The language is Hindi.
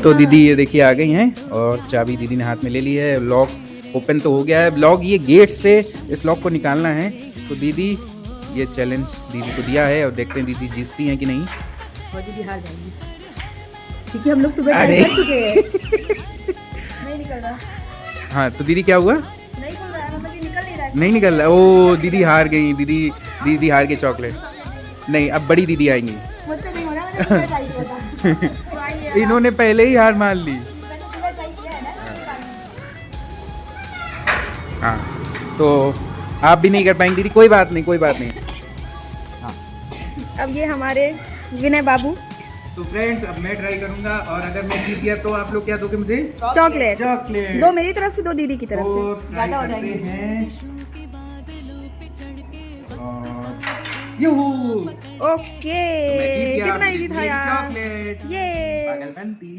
तो दीदी ये देखिए आ गई हैं और चाबी दीदी ने हाथ में ले ली है। लॉक ओपन तो हो गया है। लॉक ये गेट से इस लॉक को निकालना है। तो दीदी ये चैलेंज दीदी को दिया है और देखते हैं दीदी जीतती हैं कि नहीं। और दीदी हार जाएंगी क्योंकि हम लोग सुबह अरे। ट्राई कर चुके हैं। नहीं निकल रहा, हाँ तो दीदी क्या हुआ? नहीं खुल रहा है, मतलब ये निकल नहीं रहा है। नहीं निकल रहा। ओ दीदी हार गई। दीदी हार गई चॉकलेट। नहीं अब बड़ी दीदी आएंगी। मुझसे नहीं हो रहा, मैंने सुबह ट्राई किया था। तो आइए, इन्होंने पहले ही हार मान ली। मैंने सुबह ट्राई किया है ना। हाँ तो आप भी नहीं कर पाएंगे दीदी। कोई बात नहीं, कोई बात नहीं। अब ये हमारे विनय बाबू तो फ्रेंड्स अब मैं ट्राई करूंगा और अगर मैं जीत गया तो आप लोग क्या दोगे मुझे? Chocolate, chocolate. 2 मेरी तरफ से 2 दीदी की तरफ तो से, ट्राई ज्यादा हो करते जाएंगे। हैं। और यूहू। ओके, तो मैं जीत गया। कितना मुझे इजी था मेरी यार। चॉकलेट। ये पागलपंती।